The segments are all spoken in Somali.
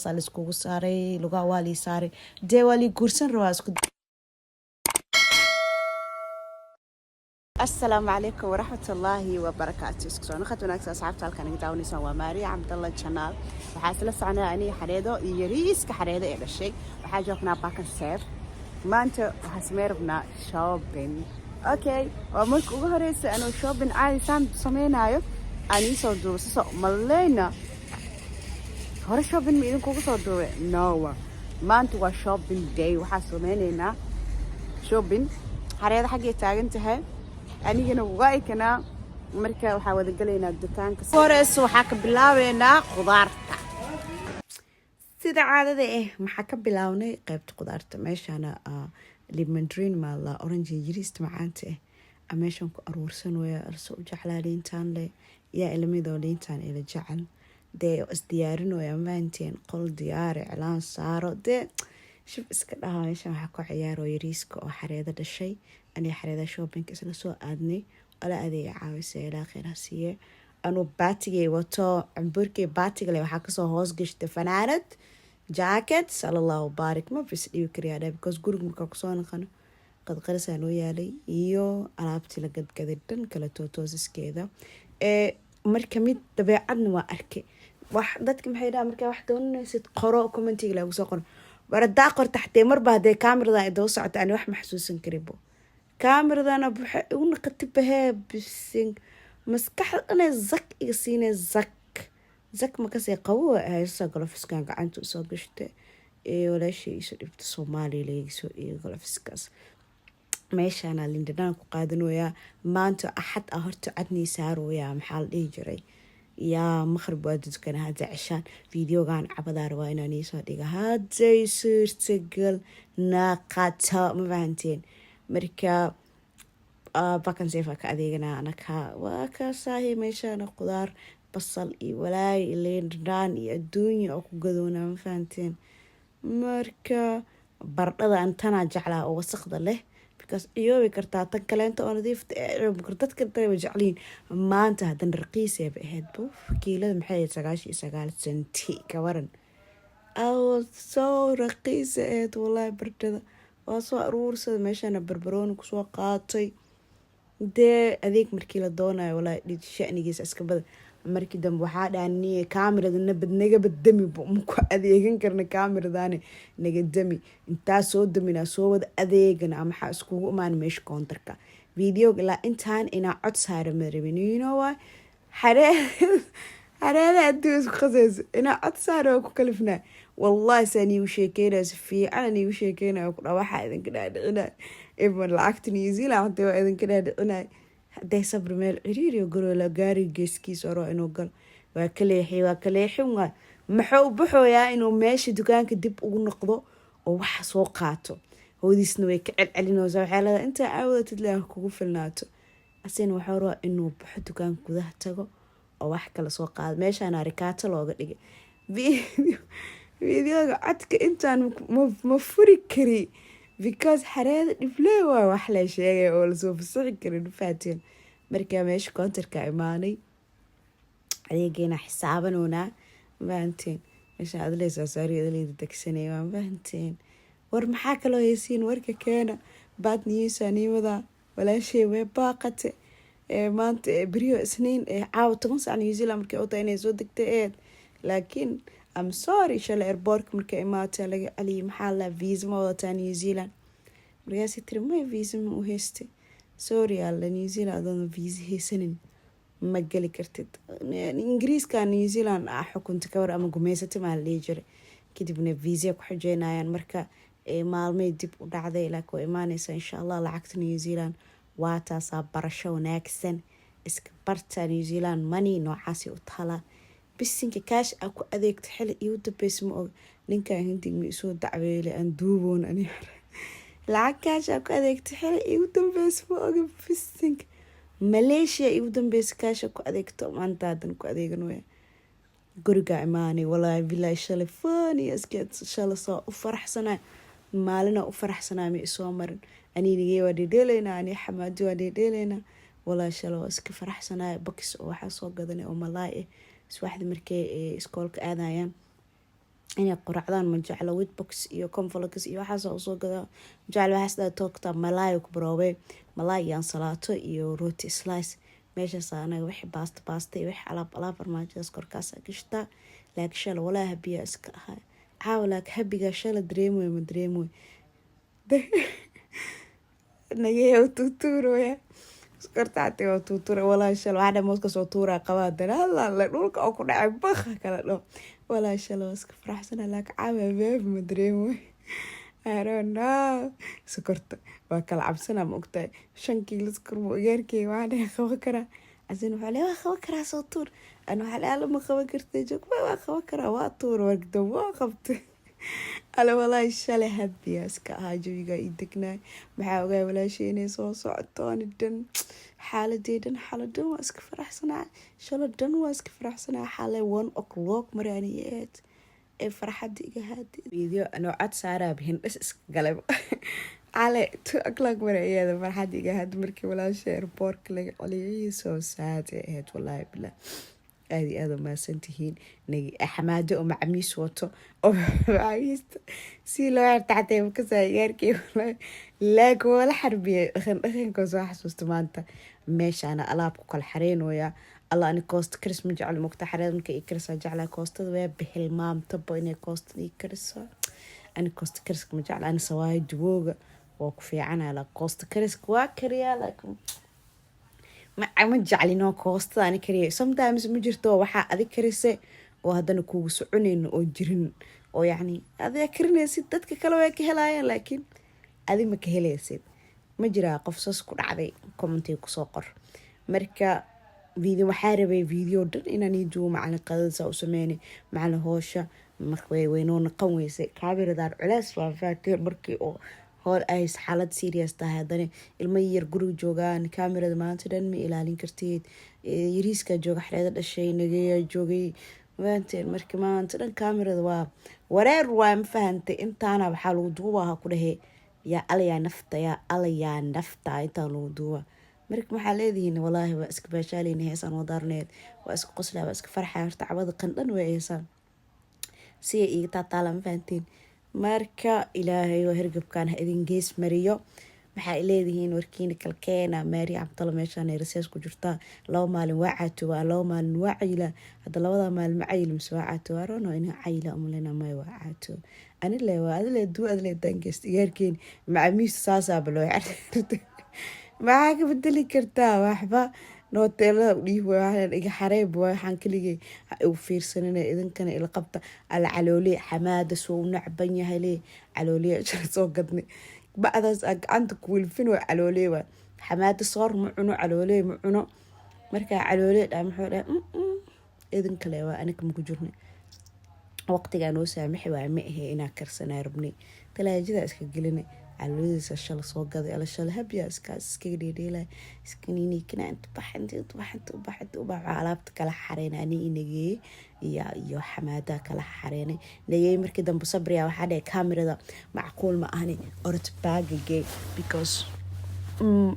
iskugu saaray lugaa waa lii saaray dee waa lii guursan rabaa isku السلام عليكم ورحمة الله وبركاته. سكسونا خدونا أصحابتها كان يداوني سوا ماري عبد الله الجنال وحاسلة سعنا أني حريدو يريس كحريدو إلى الشيء وحاجة كنا باكن سيف ما أنت وحسمير بنا شوبين أوكي وملك وهريس أنا شوبين عادي سام سمينايو أني صدور سو ملينا هذا شوبين مين كوكو صدور نوا ما أنت وشوبين داي وحاسميننا شوبين حريدو حاجة تاجنتها anigana waaykana marka waxa wada galeynaa dukaanka forees waxa ka bilaabeynaa qudaarta sida caadada maxaa ka bilawnay qaybta qudaarta meeshana lemon mala orange yirist macaanta meeshan ku aruursan way arso u jeclaaleyntaan le yaa ilmido leyntaan ila jecel dee is diyaarinooya maanteen qol diyaar iclaan saaro dee shub iska dhahaa meeshan waxa ku ciyaaro yiriska oo xareeda dhashay أنا حريدة شوبينج إسنا سو أدني ولا أذي عاوز إلى خير سيء أنا باتجي وتو عمبركي باتجي لو حكسو هوس قشت فنانت جاكيت صلى الله وبارك ما بس يكري هذا because جورج مكاكسون خنا قد قرص أنا ويالي يو أنا أبتي لقد كذدن كلا توتوزس كذا مركميت تبعنا وأركي وحدتكم حيدا مركا واحدة ونسيت قراء كومنتي لو ساقنا ورد داقر تحت مر بعد كاميرا ذا يدوس عت أنا واحد محسوس كريبو كاميرا أنا بحاول كتبها بسين مسكح أنا زك يصير زك ما كسي قوة هاي ساقلفس كان عنده ساقشته ولا شيء يصير بالصومالي ليه يصير يقلفس كاس ماشي أنا اللي عندنا قادن ويا ما أنت أحد أهرت عدني سار ويا محل يجري يا مخرب وادد كان هذا عشان فيديو كان عبدار وين أنا صديقة هذا يصير تقل ناقتها ما فهمتين مركا باكن سيفا كأذيقنا أنا وكاساهي ميشانا قدار بصل ولاي اللي ندان الدنيا أو قدونا ما فهمتين مركا بردada أنتنا جعلها وسخدة له because إيوه كرتا تكلنت أنا ضيف كرتات كرتا وجعلين ما أنت هذا رقيسة بهاد بوف كيلو محيط سقال سنتي كورن أو so رقيسة والله بردada واسو أرورسة ماشانا بربرون كسوا قاطي دee adeeg markii la doonayo walaa dhid shanigiisa iska bad markii dambe waxa dhaaniyay kaamirada naga badami ku adeegan karna kaamiradaani naga dami inta soo damina soo wada adeegana ama waxa isku imaan meesha counterka video la intaan ina cod saaro marabin you know why حريدة أدوس خزز أنا أتصار وكلفنا والله ساني وشيكينا في أنا وشيكينا وكنا واحد كنا أنا إبن العكت نيزيلا عندي واحد كنا أنا ده صبر مال عريري يقولوا لا جاري جسكي صاروا إنه قال وكليحي وما محو بحو يا إنه ماشي دكان كدب ونقضه وواحد سوقاته هو دي سنويك علينا وزاو حالة أنت عاودة تلاقيه كوف الناتو أسين وحورا إنه بحو دكان كده تجو oo wax kala soo qaad meeshaan arikaata looga dhigay video codka intaan ma furi kari because xareeda dhifley waa wax la sheegay oo la soo fasixi karin faatiin markaa meesha counterka imaanay adeegina xisaabanoona faantiin meesha adleysa saariyada degsanay waan faantiin war maxaa kale oo yeesiin warka keena baad niyeysaniimada walaashay way baaqatay maanta beriyo isniin caawa 10 saac New Zealand markay u tahay inay soo degtay laakiin I'm sorry shala airport markay imaatay laga ali maxaa la visa ma wada New Zealand markaas tirmay visa ma u heystay sorry alla New Zealand adoon visa haysanin ma gali kartid ingiriiska New Zealand xukunta ka war ama gumeysatay ma la jiray kadibna visa ku xijeenayaan marka maalmay dib u dhacday ilaa ku imaanaysa insha Allah lacagta New Zealand واتاسا برشو ناكسن اسك برتا نيوزيلان ماني نوعاسي وطالا بسينك كاش اكو اذيك تحل يودا باسمو لينكا هندي ميسو دعوي لان دوبون اني لعك كاش اكو اذيك تحل يودا باسمو بسينك ماليشيا يودا بس كاش اكو اذيك تومان دادن اكو اذيك نويا قرقا اماني والله بلا شالي فاني اسكت شالي صا افرح سنة مالنا افرح سنة ميسو مرن أني نجي ودي ديلنا أني حمادي ودي ديلنا ولا شلو اسك فرح سنة بكس وحصو قدني أو ملاي بس واحد مركي سكولك آذايا inay quraacdaan ma jeclo witbox iyo conflux iyo waxaasa usoo gadaa jecel waxaas dhaa toogtaa malaay ku baroobay malaay iyo ansalaato iyo rooti slice meeshaas anaga wixii baasta iyo wixii alaab armaajadas korkaas gashtaa laakiin shala walaa habiyaa iska ahaa caawa laakiin habigaa shala dareemoy ma dareemoy nagee tuutuurooya iskortaati oo tuutuura walaa shala waxaa dha mooska soo tuuraa qabaa danaala dhulka oo ku dhacay bakha kala dho walaa shala waa iska faraxsana laakiin caawa beebi ma dareemoy I don't know sokorta waa kala cabsanaa ma ogtahay 5 kiilo sokor ma ogaarkeyga waxaa dhahay qaban karaa asin waxaa leeyahay waa qaban karaa soo tuur ana waxaa leeyahay ma qaban kartay joog waa qaban karaa waa tuur wargdo waa qabtay ala walaahi shalay habiyaa iska ahaa jawiga ii degnaay maxaa ogaa walaashay inay soo socoto ani dhan xaaladeedan xaaladan waa iska faraxsanaa shala dhan waa iska faraxsanaa xaalay 1 o'clock maraani eed ee farxadda iga haadid video anoo cod saaraa hindhas iska galay ale 2 o'clock maraayada farxadda iga haad markii walaashay airportka laga celiyay soo saade eed wallahi billah aad ma santihiin nagi xamaado oo macmiis wato oo macmiista si loo yartactay ka saayarkii laag wala xarbiyay dhaqanka soo xasuusta maanta meeshaana alaab ku kala xareenooya الله أنا كوست كريس من جعل مقتحرات من كيكرس جعل كوست ذا بهالمام تبا إني كوست يكرس أنا كوست كريس من جعل أنا سواي جوجا وقفي عنا على كوست كريس كواكريا لكن ما جعلينه كوست أنا كريه sometimes مجرتوا وحا أذي كريسة وهذا نكوس عنين أو جرين أو يعني هذا كرني سيدتك كلوا كهلايا لكن هذه ما كهلايا سيد مجرى قفصص كل عادي كومنتي كسوقر مركا فيديو محاربة فيديو دن إنا نيجو معنا قدسة وسميني معنا هوشة مركوي وينون قويسة كابير دار علاس وفاتير مركي أو هول أيس حالة سيريس تهداني المير قرو جوغان كاميرا ما تدن مي إلالين كرتيد يريسكا جوغا حريدة الشي نجيا جوغي وانتين مركي ما تدن كاميرا دوا ورير وام فهنتي انت أنا بحالو دوبها كله يا أليا نفتا يا أليا نفتا انت لو دوبها مرك محليدين والله واسك باشالين هيسان ودارنيد واسك قسلا واسك فرحة ارتعباد قندن وعيسان سي اي تطالم فانتين مركا إلهي وهرقب كان هيدين جيس مريو محليدين وركين كالكينا ماري عبدالله ميشان يرسيس كجرتا لو مال وعاتوا لو مال وعيلة هذا لو مال معيل مسواعاتوا رونو إنها عيلة أملنا ما وعاتوا أنا اللي هذا اللي دو هذا اللي دانجست ياركين مع ميس ساسا بلو معاك بدلي كرتا وحبا نوتيلا وديه waxaan iga xareeb waxaan kaligay u fiirsanana idan ila qabta al calooli xamaada soo nacban yahay le calooli soo gadnay bacdaas gacanta ku wilfin oo calooli waa xamaada soor ma cuno calooli ma cuno marka calooli maxuu dhahay idan kale waa aniga ma ku jirnay waqtiga noo saamaxay waa ma ahay inaa karsanaa rabnay talaajada iska gelinay علويس الشل صوغ هذا على الشل هبيا اسكيدي ديلا اسكنيني كنا انت بحنت علابتك على حرين اني نجي يا حماده كلا حريني نجي مركي دنب صبريا waxaa كاميرا ده معقول ما اني اورت باغي because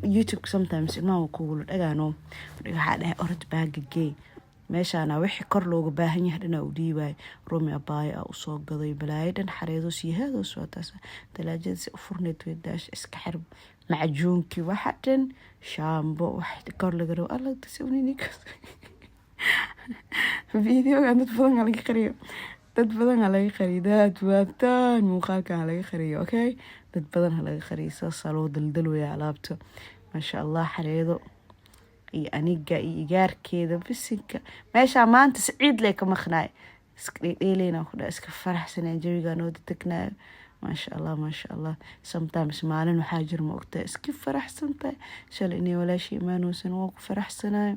YouTube sometimes ما كول dhagaano waxaa dhahay orod baagay meeshana wixii kor looga baahan yahay dhanaa u dhiibay Roomi Abaay oo soo gaday balaayadan xareedo siyaado soo taas talaajada u furneed weedaash iska xirb macjuunki waxa dhan shaambo wax kor laga roo alla tasawniini ka video dad badan laga qariyo dad waabtaan muuqaalka laga qariyo okay dad badan laga qariyo saloo daldal way alaabta ma sha Allah xareedo iyo aniga iyo igaarkeeda bisinka meesha maanta Saciid leh ka maqnaay iska dheeleena ku iska faraxsanaa jawiga noo degnaa ma sha Allah sometimes maalin waxa jir ma ogtaa iska faraxsantahay shalay inay walaashii imaanoosan waa ku faraxsanaa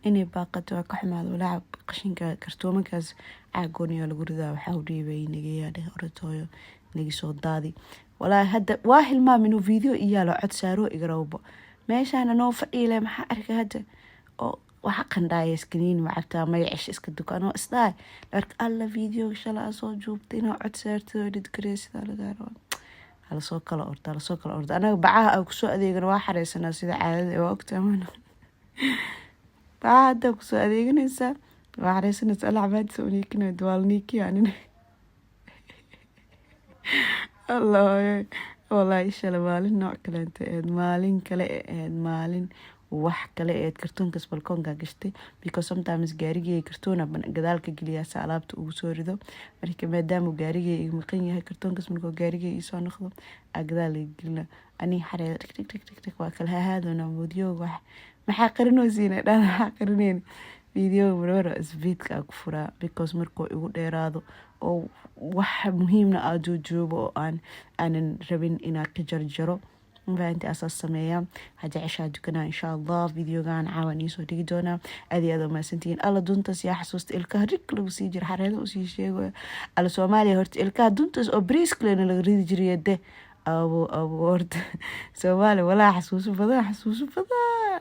inay baaqato ka xumaado laab qashinka kartoomankaas caagooniyo lagu ridaa waxa u dhiibay nigeeyada oratooyo nigi soo daadi walaa hadda waa hilmaam inuu video iyaalo cod saaro igrowbo meeshaan noo fadhiile maxaa arkaa hadda oo waxa qandhaaya iskaniin macabta magaciis iska dukaano isdaa marka alla video shala soo joogtay inuu cod saarto did gareysada laga rabo hala soo kala orda anaga bacaha ku soo adeegana waa xareysana sida caadada oo ogtaamana baada ku soo adeeganaysa وعريسنا تسأل عباد سونيكنا دوالنيكي يعني الله والله إيش أنا مالين نوع كلا أنت مالين كلا مالين wax kale ee kartoonkaas balkoonka gashtay because sometimes gaarigay kartoona gadaalka geliyaa alaabta ugu soo rido marka maadaama gaarigay igu maqan yahay kartoonkaas markuu gaarigay ii soo noqdo gadaal gelina ani xareed tik waa kala haadona video wax maxaa qarinaysiina dhan maxaa qarineen video marwara isbiidka ku furaa because markuu igu dheeraado oo wax muhiimna aad joogo oo aanan rabin inaan ka jarjaro فانت اساس سمية حاجة عشاء دكنا ان شاء الله فيديو كان عاوني سو ديك دونا ادي هذا ما سنتين الله دونتس يا حسوست الكهرك لو سيجر حريده وسي شيء على سومالي هرت الكا دونتس او بريسك لين لغريد جري ده ابو ورد سومالي ولا حسوس فضا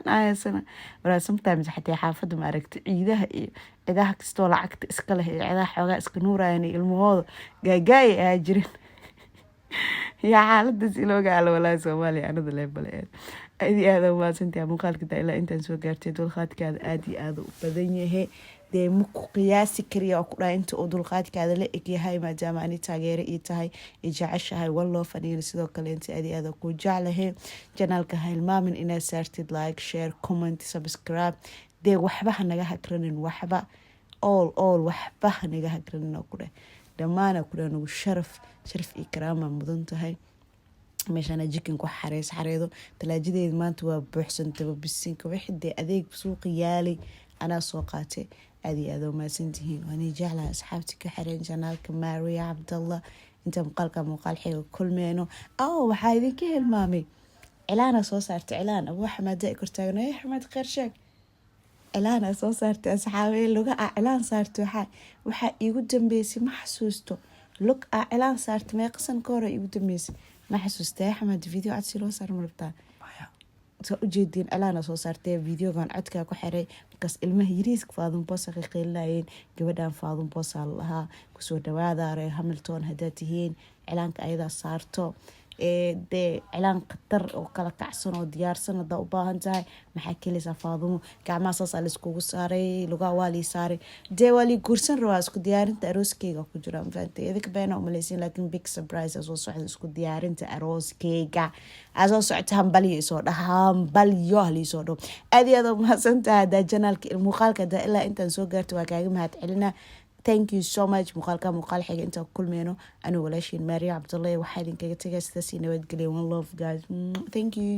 انا سنه ولا sometimes حتى حافظ ما ركت عيدها كستو لعقت اسكله عيدها xogaa iska nuurayeen ilmahooda gaagay ay jireen يا حالة سيلوغا على ولا سومالي أنا ذا ليبل أدي هذا ما سنتي مقال كده إلا أنت نسوي قارتي دول خات كذا أدي هذا بدنيه هي ده مك قياس كريه أقرأ أنت أدول خات كذا لقيك هاي ما جامعني تغير إيتهاي يجعش هاي والله فني رسيدو كل أنت أدي هذا كوجعله جنالك هاي ما من إنا سارتد لايك شير كومنت سبسكرايب ده وحبة نجاح كرنن وحبة all وحبة نجاح كرنن أقرأ دمانا كنا نقول شرف إكرامه مدنته هاي مشان جيكن كو حريدو تلاجدي ما انتوا بحسن تبو بالسينك وحدي أذيك بسوق يالي أنا سوقاتي أدي أذو ما سنتهين وأنا جعلها أصحابتي كحرين جنالك ماريا عبد الله أنت مقال حلو كل مينو وحايدي كهل مامي إعلان سو صارت إعلان أبو حمد دايكور تاغنا يا حمد خير شك إعلان سو صارت أصحابي لوغا إعلان صارت وحا إيقو دنبيسي ما حسوستو لوك إعلان صارت ما يقصن كورا إيقو دنبيسي ما حسوستي حمد فيديو عاد سيلو صار مربطان soo ujeedin alaana soo saartay videogan codka ku xiray markaas ilmaha yiriiska faadun boos qiiqeelayeen gabadhan faadun boos lahaa ku soo dhawaada reer Hamilton hadaa tihiin cilaanka ayada saarto de cilaan qatar oo kala kacsan oo diyaarsan hada u baahan tahay maxaa kaleesa faadun gacmaha saas la iskugu saaray lugaa wali saaray de wali guursan rawaa isku diyaarinta arooskeyga ku jira mafaantay idinka beena uma leesin laakiin big surprise soo socda isku diyaarinta arooskeyga asoo socota hambaliyo soo dhahaan balyo hali soo dhow aad ma santaa hada janaalka muuqaalka da ilaa intaan soo gaarto waa kaaga mahad celina thank you so much muuqaal xiga inta kulmeeno anigu walaashin Maria Abdullahi waxaa idinkaga tagay sidaas nabadgelyo one love guys thank you